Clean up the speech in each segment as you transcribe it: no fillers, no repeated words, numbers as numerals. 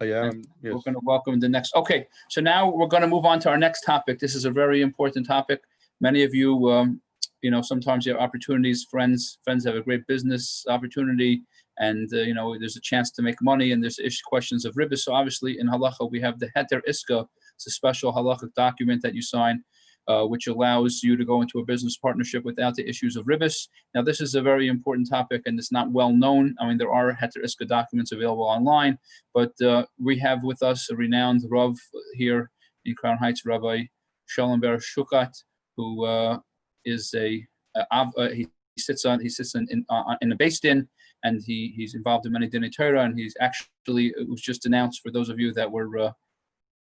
am, yes. We're going to welcome the next. Okay, so now we're going to move on to our next topic. This is a very important topic. Many of you, sometimes you have opportunities. Friends have a great business opportunity, and there's a chance to make money, and there's questions of ribbit. So obviously, in halacha, we have the Heter Iska. It's a special halachic document that you sign, which allows you to go into a business partnership without the issues of ribbit. Now, this is a very important topic, and it's not well known. I mean, there are Heter Iska documents available online, but we have with us a renowned Rav here in Crown Heights, Rabbi Schuchat, who is he sits in a beis din, and he's involved in many dinei Torah, and he's actually, it was just announced for those of you that were.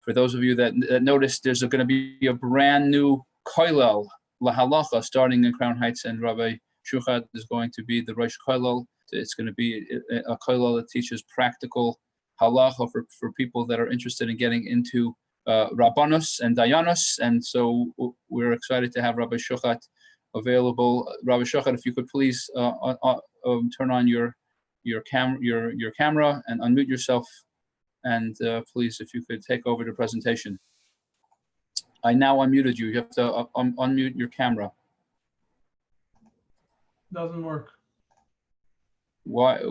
For those of you that noticed, there's going to be a brand new kollel lahalacha starting in Crown Heights, and Rabbi Schuchat is going to be the Rosh Kollel. It's going to be a kollel that teaches practical halacha for people that are interested in getting into rabbanus and dayanus. And so we're excited to have Rabbi Schuchat available. Rabbi Schuchat, if you could please turn on your camera and unmute yourself. And please, if you could take over the presentation. I now unmuted you. You have to unmute your camera. Doesn't work. Why?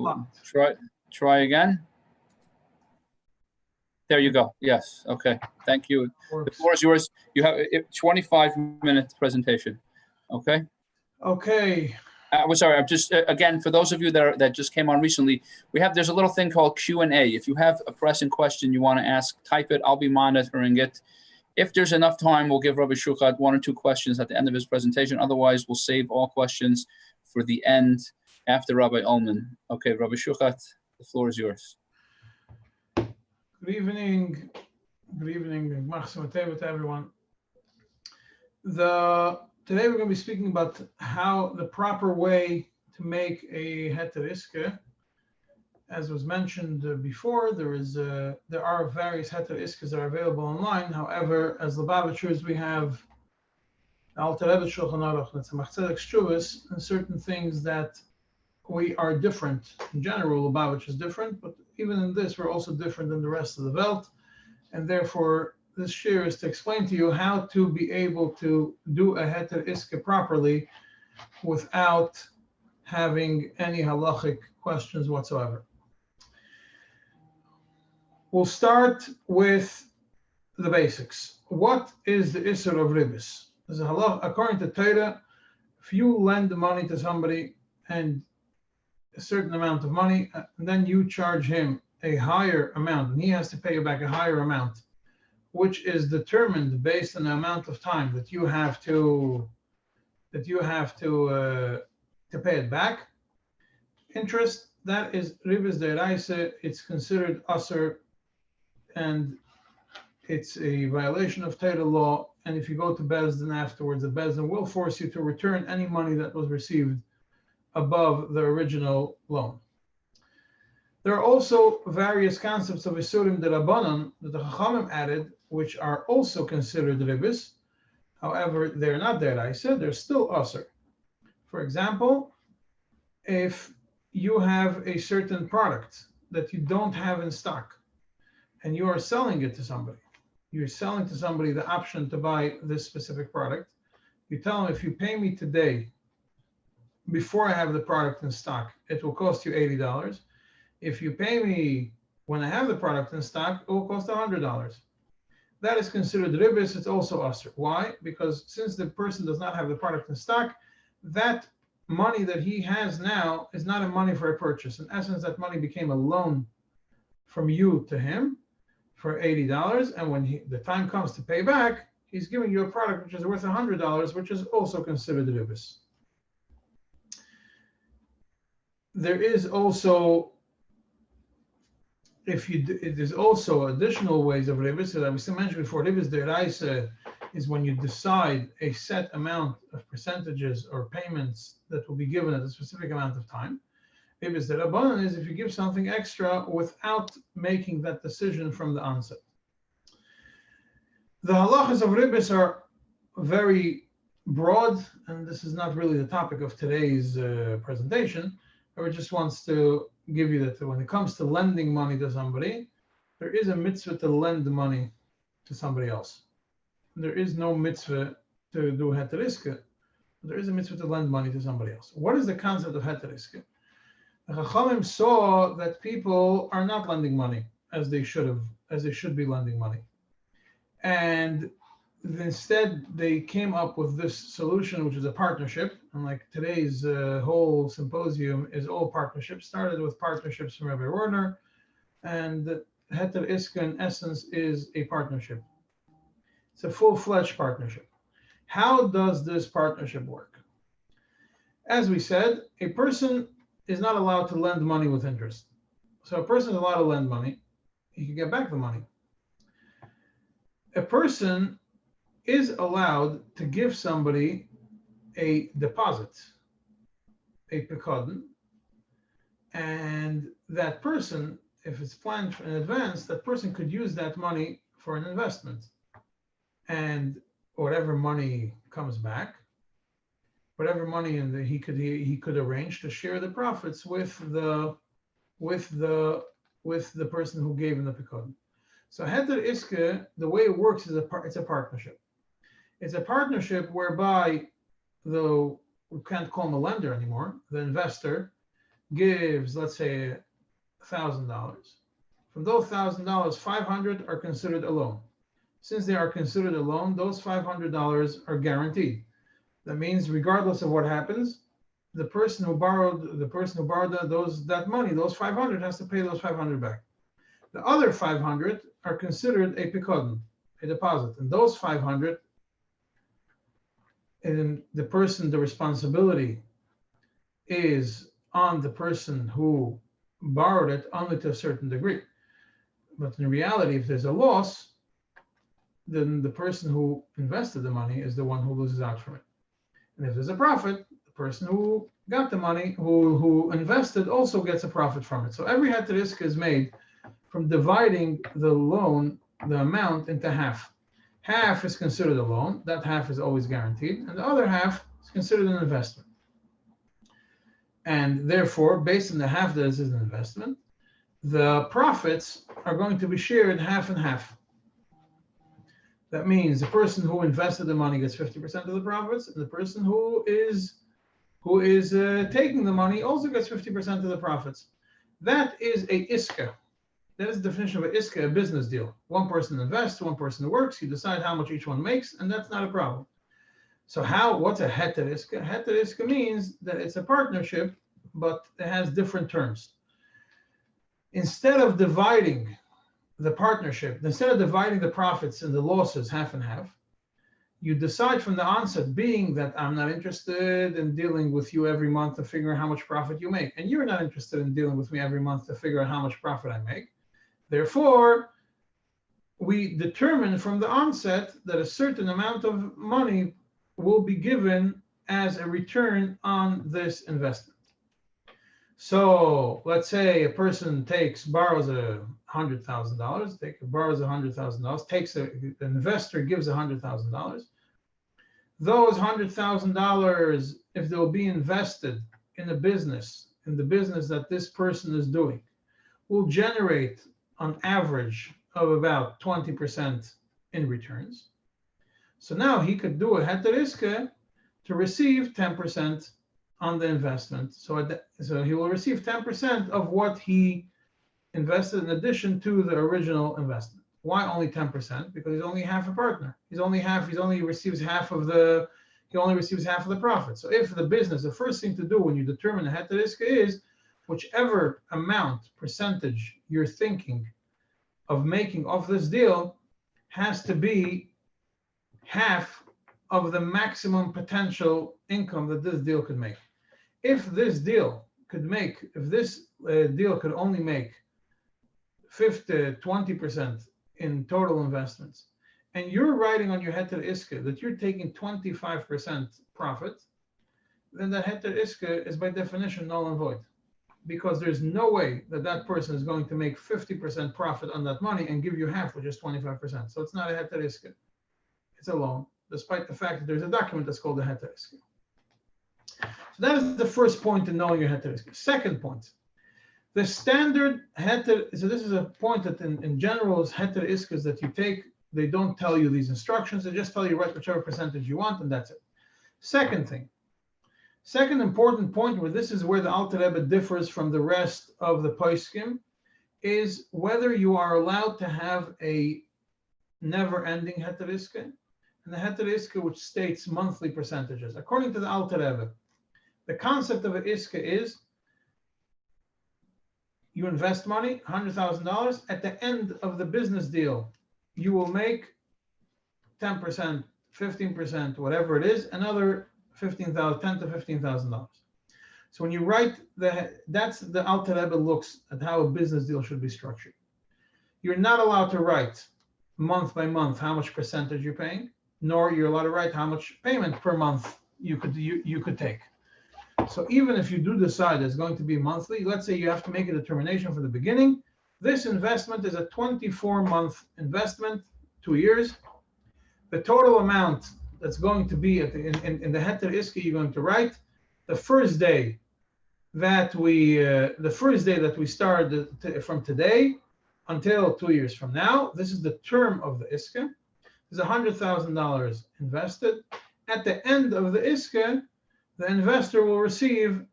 Try again. There you go. Yes. Okay. Thank you. The floor is yours. You have a 25-minute presentation. Okay. Okay. Sorry, I'm just, again, for those of you that just came on recently, there's a little thing called Q&A. If you have a pressing question you want to ask, type it. I'll be monitoring it. If there's enough time, we'll give Rabbi Schuchat 1 or 2 questions at the end of his presentation. Otherwise, we'll save all questions for the end after Rabbi Ullman. Okay, Rabbi Schuchat, the floor is yours. Good evening. Good evening. To everyone. Today we're going to be speaking about how the proper way to make a Heter Iska. As was mentioned before, there are various Heter Iskas that are available online. However, as Lubavitchers, we have Alter Rebbe Shulchan Aruch, Netzemach Tzedek Shtuvos, and certain things that we are different. In general, Lubavitch is different, but even in this, we're also different than the rest of the Welt, and therefore, this share is to explain to you how to be able to do a Heter Iska properly without having any halachic questions whatsoever. We'll start with the basics. What is the Isser of ribbit? According to Torah, if you lend the money to somebody and a certain amount of money, and then you charge him a higher amount, and he has to pay you back a higher amount, which is determined based on the amount of time that you have to pay it back. Interest, that is ribbit deraisa. It's considered aser, and it's a violation of Torah law. And if you go to beis din afterwards, the beis din will force you to return any money that was received above the original loan. There are also various concepts of isurim derabanan that the Chachamim added, which are also considered ribbit. However, they're not deraisa, they're still aser. For example, if you have a certain product that you don't have in stock and you are selling it to somebody, you're selling to somebody the option to buy this specific product, you tell them, if you pay me today, before I have the product in stock, it will cost you $80. If you pay me when I have the product in stock, it will cost $100. That is considered ribbit. It's also aser. Why? Because since the person does not have the product in stock, that money that he has now is not a money for a purchase. In essence, that money became a loan from you to him for $80. And when the time comes to pay back, he's giving you a product which is worth $100, which is also considered ribbit. There is also, there's also additional ways of ribbit. So that we still mentioned before, ribbit deraisa is when you decide a set amount of percentages or payments that will be given at a specific amount of time. Ribbit derabanan is if you give something extra without making that decision from the onset. The halachas of ribbit are very broad, and this is not really the topic of today's presentation. I just wants to give you that when it comes to lending money to somebody, there is a mitzvah to lend money to somebody else. There is no mitzvah to do Heter Iska. There is a mitzvah to lend money to somebody else. What is the concept of Heter Iska? The Chachamim saw that people are not lending money as they should be lending money. And instead, they came up with this solution, which is a partnership. And like today's whole symposium is all partnerships. Started with partnerships from Rabbi Werner, and Heter Iska, in essence, is a partnership. It's a full-fledged partnership. How does this partnership work? As we said, a person is not allowed to lend money with interest. So a person is allowed to lend money. He can get back the money. A person is allowed to give somebody a deposit, a pekadon, and that person, if it's planned in advance, that person could use that money for an investment. And whatever money comes back, whatever money he could arrange to share the profits with the person who gave him the pekadon. So Heter Iska, the way it works is it's a partnership. It's a partnership whereby, though we can't call him a lender anymore, the investor gives, let's say, $1,000. From those $1,000, 500 are considered a loan. Since they are considered a loan, those $500 are guaranteed. That means, regardless of what happens, the person who borrowed that money, those 500, has to pay those 500 back. The other 500 are considered a pekadon, a deposit, and those 500, and the responsibility is on the person who borrowed it only to a certain degree. But in reality, if there's a loss, then the person who invested the money is the one who loses out from it. And if there's a profit, the person who got the money, who invested, also gets a profit from it. So every Heter Iska is made from dividing the loan, the amount, into half. Half is considered a loan. That half is always guaranteed. And the other half is considered an investment. And therefore, based on the half that is an investment, the profits are going to be shared half and half. That means the person who invested the money gets 50% of the profits, and the person who is taking the money also gets 50% of the profits. That is a Iska. That is the definition of an Iska, a business deal. One person invests, one person works, you decide how much each one makes, and that's not a problem. So what's a Heter Iska? Heter Iska means that it's a partnership, but it has different terms. Instead of dividing the partnership, instead of dividing the profits and the losses half and half, you decide from the onset, being that I'm not interested in dealing with you every month to figure out how much profit you make, and you're not interested in dealing with me every month to figure out how much profit I make. Therefore, we determine from the onset that a certain amount of money will be given as a return on this investment. So let's say a person borrows $100,000, borrows $100,000, an investor gives $100,000. Those $100,000, if they'll be invested in the business that this person is doing, will generate on average of about 20% in returns. So now he could do a Heter Iska to receive 10% on the investment. So he will receive 10% of what he invested in addition to the original investment. Why only 10%? Because he's only half a partner. He only receives half of the profit. So if the first thing to do when you determine the Heter Iska is whichever percentage you're thinking of making off this deal has to be half of the maximum potential income that this deal could make. If this deal could only make 20% in total investments, and you're writing on your Heter Iska that you're taking 25% profit, then that Heter Iska is by definition null and void, because there's no way that person is going to make 50% profit on that money and give you half, which is 25%. So it's not a Heter Iska. It's a loan, despite the fact that there's a document that's called a Heter Iska. So that is the first point in knowing your Heter Iska. Second point, The standard Heter, so this is a point that in general is Heter Iskas that you take. They don't tell you these instructions. They just tell you write whichever percentage you want, and that's it. Second important point, where this is where the Alter Rebbe differs from the rest of the poskim, is whether you are allowed to have a never-ending Heter Iska and the Heter Iska which states monthly percentages. According to the Alter Rebbe, the concept of an Iska is you invest money, $100,000. At the end of the business deal, you will make 10%, 15%, whatever it is, another $10,000 to $15,000. So when you write that's the Alter Rebbe looks at how a business deal should be structured. You're not allowed to write month by month how much percentage you're paying, nor you're allowed to write how much payment per month you could take. So even if you do decide it's going to be monthly, let's say you have to make a determination from the beginning. This investment is a 24-month investment, 2 years. The total amount that's going to be in the Heter Iska you're going to write the first day that we started from today until 2 years from now. This is the term of the Iska. There's $100,000 invested. At the end of the Iska, the investor will receive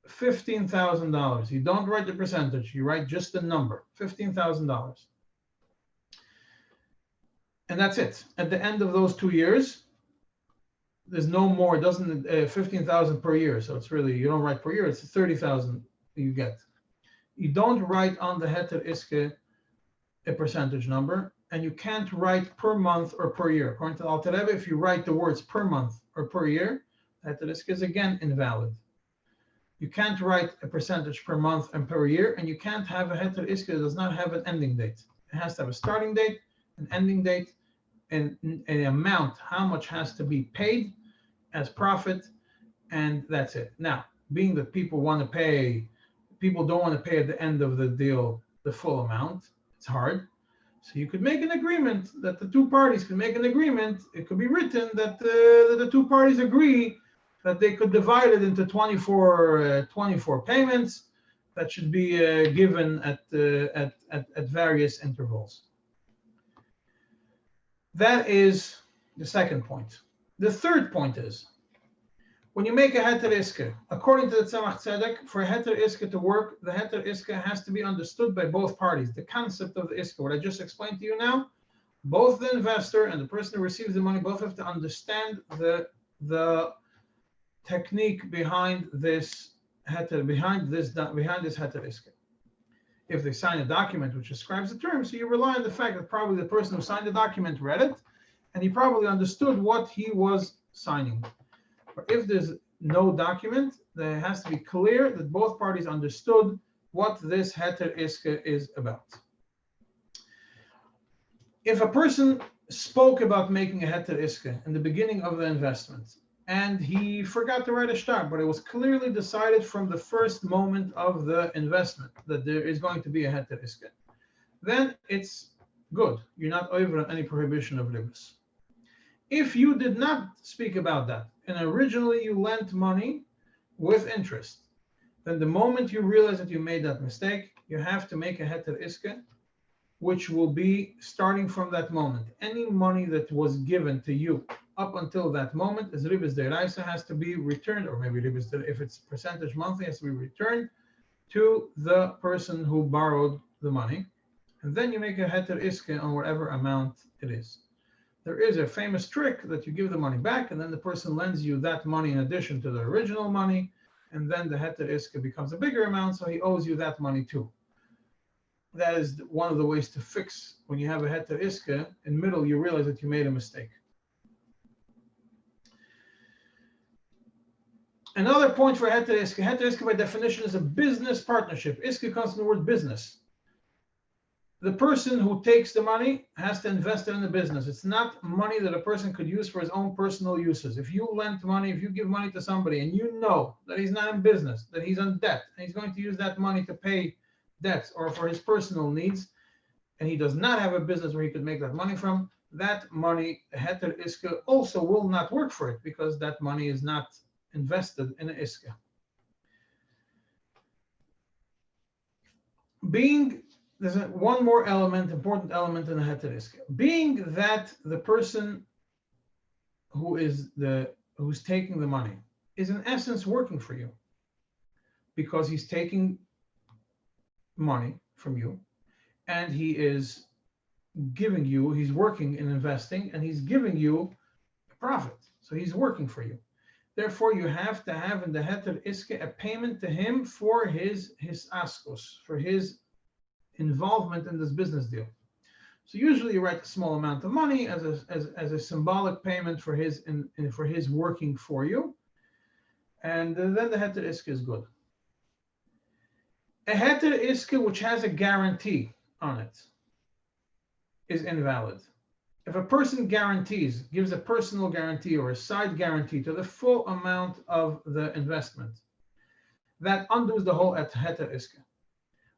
$15,000. You don't write the percentage, you write just the number, $15,000. And that's it. At the end of those 2 years, there's no more, it doesn't 15,000 per year. So it's really, you don't write per year, it's 30,000 you get. You don't write on the Heter Iska a percentage number, and you can't write per month or per year. According to Alter Rebbe, if you write the words per month or per year, Heter Iska is again invalid. You can't write a percentage per month and per year, and you can't have a Heter Iska that does not have an ending date. It has to have a starting date, an ending date, and an amount, how much has to be paid as profit, and that's it. Now, being that people don't want to pay at the end of the deal the full amount, it's hard. So you could make an agreement that the two parties can make an agreement. It could be written that the two parties agree that they could divide it into 24 payments that should be given at various intervals. That is the second point. The third point is, when you make a Heter Iska, according to the Tzemach Tzedek, for a Heter Iska to work, the Heter Iska has to be understood by both parties. The concept of the Iska, what I just explained to you now, both the investor and the person who receives the money both have to understand the technique behind this Heter, behind this Heter Iska. If they sign a document which describes the terms, so you rely on the fact that probably the person who signed the document read it, and he probably understood what he was signing. But if there's no document, then it has to be clear that both parties understood what this Heter Iska is about. If a person spoke about making a Heter Iska in the beginning of the investment, and he forgot to write a shtar, but it was clearly decided from the first moment of the investment that there is going to be a Heter Iska, then it's good. You're not over any prohibition of ribbit. If you did not speak about that, and originally you lent money with interest, then the moment you realize that you made that mistake, you have to make a Heter Iska, which will be starting from that moment. Any money that was given to you up until that moment is ribbit deraisa, has to be returned, or maybe ribbit, if it's percentage monthly, has to be returned to the person who borrowed the money. And then you make a Heter Iska on whatever amount it is. There is a famous trick that you give the money back, and then the person lends you that money in addition to the original money, and then the Heter Iska becomes a bigger amount, so he owes you that money too. That is one of the ways to fix when you have a Heter Iska. In the middle, you realize that you made a mistake. Another point for Heter Iska. Heter Iska by definition is a business partnership. Iska comes from the word business. The person who takes the money has to invest it in the business. It's not money that a person could use for his own personal uses. If you lend money, if you give money to somebody and you know that he's not in business, that he's in debt, and he's going to use that money to pay debts or for his personal needs, and he does not have a business where he could make that money from, that money, Heter Iska, also will not work for it because that money is not invested in an Iska. There's one more element, important element in the Heter Iska. Being that the person who's taking the money is in essence working for you, because he's taking money from you and he is giving you, he's working and investing, and he's giving you a profit. So he's working for you. Therefore, you have to have in the Heter Iska a payment to him for his askos, for his involvement in this business deal. So usually you write a small amount of money as a symbolic payment for his working for you, and then the Heter Iska is good. A Heter Iska which has a guarantee on it is invalid. If a person gives a personal guarantee or a side guarantee to the full amount of the investment, that undoes the whole Heter Iska.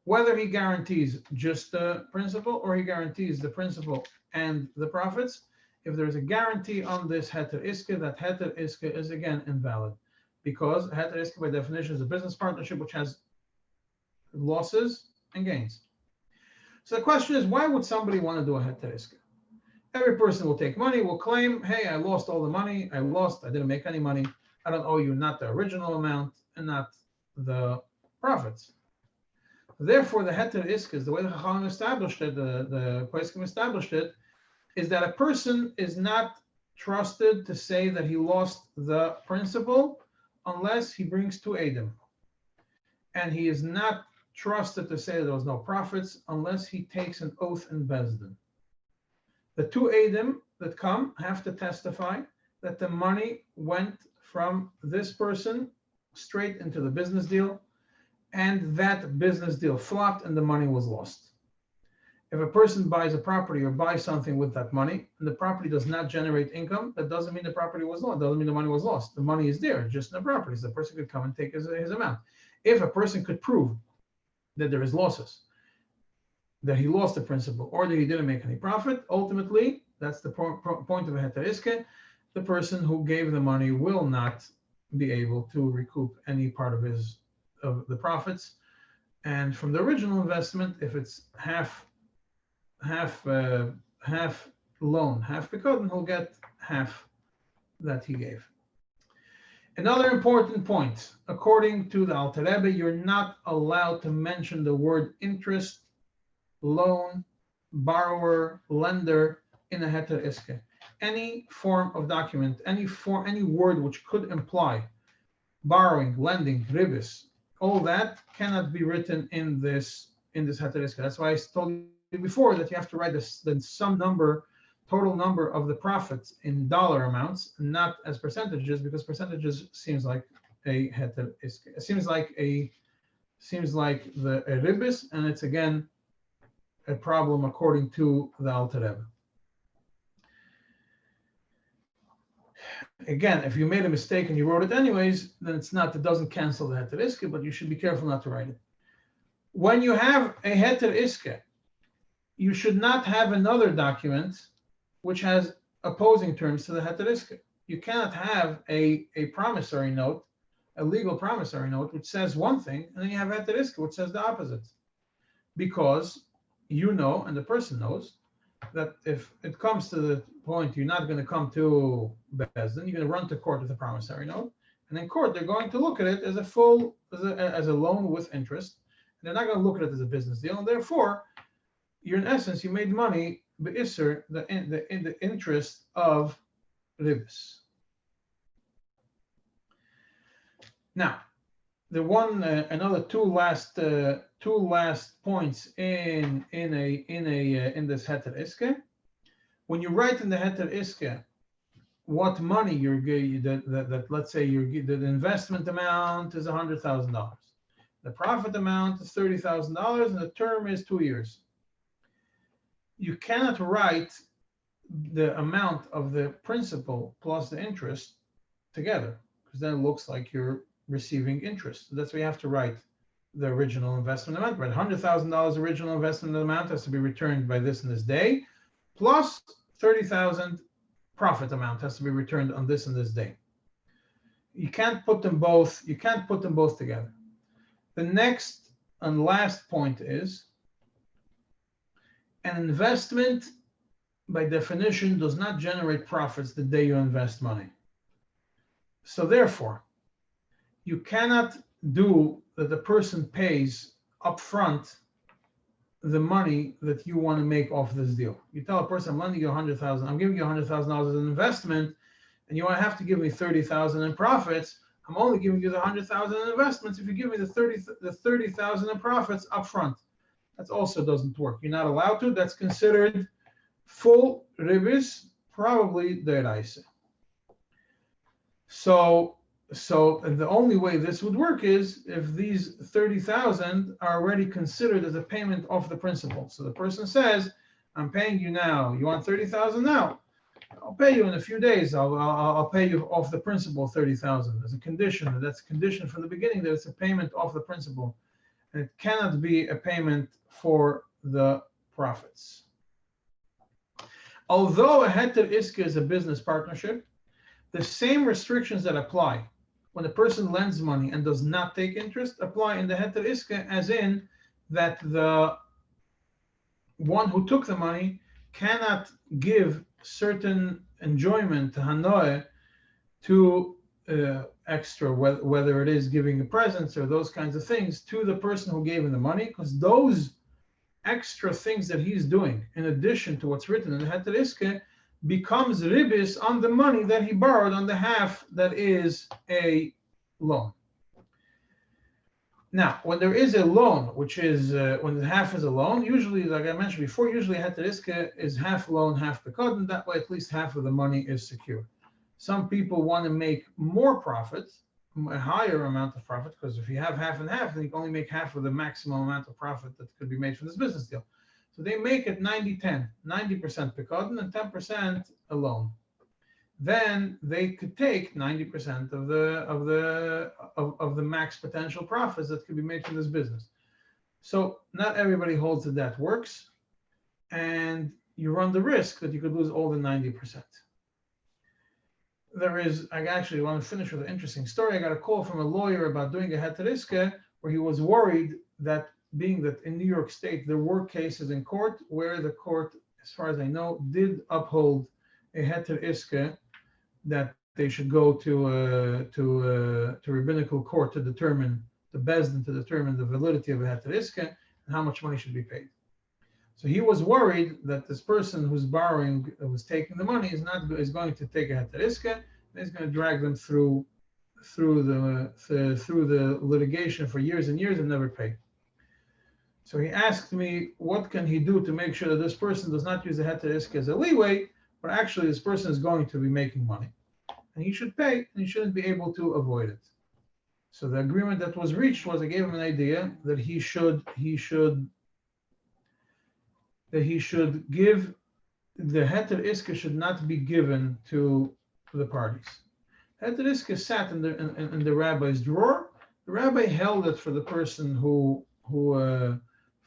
Whether he guarantees just the principal or he guarantees the principal and the profits, if there's a guarantee on this Heter Iska, that Heter Iska is again invalid, because Heter Iska by definition is a business partnership which has losses and gains. So the question is, why would somebody want to do a Heter Iska? Every person will take money, will claim, hey, I lost all the money, I didn't make any money, I don't owe you not the original amount and not the profits. Therefore, the Heter Iska is the way the Chachamim established it, the Poskim established it, is that a person is not trusted to say that he lost the principal unless he brings two Eidim. And he is not trusted to say there was no profits unless he takes an oath in Bezdin. The two Eidim that come have to testify that the money went from this person straight into the business deal, and that business deal flopped and the money was lost. If a person buys a property or buys something with that money and the property does not generate income, that doesn't mean the property was lost. It doesn't mean the money was lost. The money is there, just in the property. So the person could come and take his amount. If a person could prove that there is losses, that he lost the principal or that he didn't make any profit, ultimately, that's the point of a Heter Iska. The person who gave the money will not be able to recoup any part of the profits. And from the original investment, if it's half loan, half picodon, he'll get half that he gave. Another important point, according to the Alter Rebbe, you're not allowed to mention the word interest, loan, borrower, lender in a Heter Iska. Any form of document, any word which could imply borrowing, lending, ribbit, all that cannot be written in this Heter Iska. That's why I told you before that you have to write total number of the profits in dollar amounts, not as percentages, because percentages seems like a Heter Iska. It seems like a ribbit, and it's again a problem according to the Alter Rebbe. Again, if you made a mistake and you wrote it anyways, then it doesn't cancel the Heter Iska, but you should be careful not to write it. When you have a Heter Iska, you should not have another document which has opposing terms to the Heter Iska. You cannot have a promissory note, a legal promissory note, which says one thing, and then you have Heter Iska, which says the opposite. Because you know, and the person knows, that if it comes to the point you're not going to come to Bezdin, you're going to run to court with a promissory note, and in court they're going to look at it as a loan with interest, and they're not going to look at it as a business deal, and therefore, you made money be'isser in the interest of ribbit. Now, another two last points in this Heter Iska. When you write in the Heter Iska what money you're getting, that let's say the investment amount is $100,000, the profit amount is $30,000, and the term is 2 years. You cannot write the amount of the principal plus the interest together, because then it looks like you're receiving interest. That's why you have to write the original investment amount. Right, $100,000 original investment amount has to be returned by this and this day, plus $30,000 profit amount has to be returned on this and this day. You can't put them both. You can't put them both together. The next and last point is, an investment by definition does not generate profits the day you invest money. So therefore, you cannot do that the person pays upfront the money that you want to make off this deal. You tell a person, I'm lending you $100,000, I'm giving you $100,000 as an investment, and you have to give me $30,000 in profits. I'm only giving you the $100,000 in investments if you give me the $30,000 in profits upfront. That also doesn't work. You're not allowed to. That's considered full ribbit, probably deraisa. So the only way this would work is if these 30,000 are already considered as a payment of the principal. So the person says, I'm paying you now. You want 30,000 now? I'll pay you in a few days. I'll pay you off the principal 30,000 as a condition. That's a condition from the beginning that it's a payment of the principal. And it cannot be a payment for the profits. Although a Heter Iska is a business partnership, the same restrictions that apply when a person lends money and does not take interest apply in the Heter Iska, as in that the one who took the money cannot give certain enjoyment, hanoe, to extra, whether it is giving a present or those kinds of things, to the person who gave him the money, because those extra things that he's doing, in addition to what's written in the Heter Iska, becomes ribbit on the money that he borrowed on the half that is a loan. Now, when there is a loan, which is when the half is a loan, usually, like I mentioned before, usually Heter Iska is half loan, half pekod, and that way at least half of the money is secure. Some people want to make more profit, a higher amount of profit, because if you have half and half, then you can only make half of the maximum amount of profit that could be made from this business deal. So they make it 90-10, 90% pekod and 10% a loan. Then they could take 90% of the max potential profits that could be made from this business. So not everybody holds that works, and you run the risk that you could lose all the 90%. I actually want to finish with an interesting story. I got a call from a lawyer about doing a Heter Iska where he was worried that, being that in New York State there were cases in court where the court, as far as I know, did uphold a Heter Iska, that they should go to rabbinical court to determine, the Bezdin to determine the validity of a Heter Iska and how much money should be paid. So he was worried that this person who's borrowing, who's taking the money, is going to take a Heter Iska, and is going to drag them through the litigation for years and years and never pay. So he asked me, what can he do to make sure that this person does not use the Heter Iska as a leeway, but actually this person is going to be making money, and he should pay, and he shouldn't be able to avoid it. So the agreement that was reached was, I gave him an idea that he should give, the Heter Iska should not be given to the parties. Heter Iska sat in the rabbi's drawer. The rabbi held it for the person for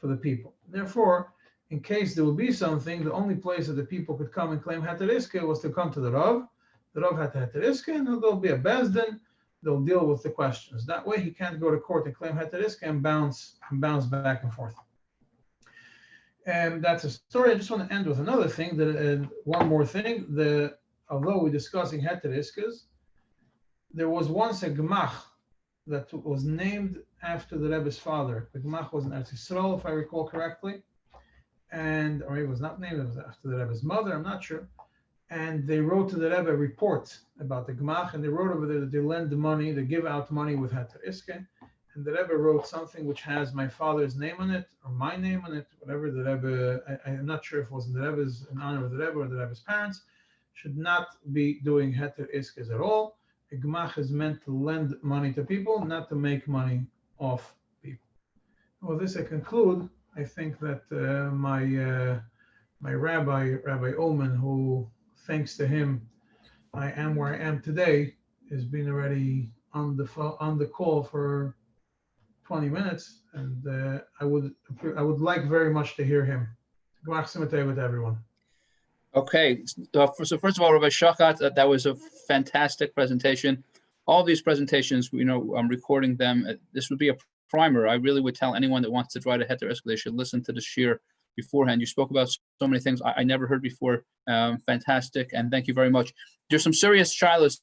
the people. Therefore, in case there will be something, the only place that the people could come and claim Heter Iska was to come to the Rav. The Rav had the Heter Iska, and there'll be a Bezdin. They'll deal with the questions. That way, he can't go to court and claim Heter Iska and bounce back and forth. And that's a story. I just want to end with another thing. One more thing. Although we're discussing Heter Iskas, there was once a gemach that was named after the Rebbe's father. The gemach was in Eretz Yisrael, if I recall correctly, or it was not named. It was after the Rebbe's mother. I'm not sure. And they wrote to the Rebbe a report about the gemach, and they wrote over there that they lend the money, they give out money with Heter Iska. And the Rebbe wrote something which has my father's name on it, or my name on it, whatever the Rebbe, I'm not sure if it was in honor of the Rebbe or the Rebbe's parents, should not be doing Heter Iskas at all. A gemach is meant to lend money to people, not to make money off people. Well, this I conclude. I think that my Rabbi Ullman, who, thanks to him, I am where I am today, has been already on the call for 20 minutes, and I would like very much to hear him. Gemach Simatei with everyone. Okay, so first of all, Rabbi Schuchat, that was a fantastic presentation. All these presentations, I'm recording them. This would be a primer. I really would tell anyone that wants to try to Heter Iska, they should listen to the shir beforehand. You spoke about so many things I never heard before. Fantastic, and thank you very much. There's some serious shilas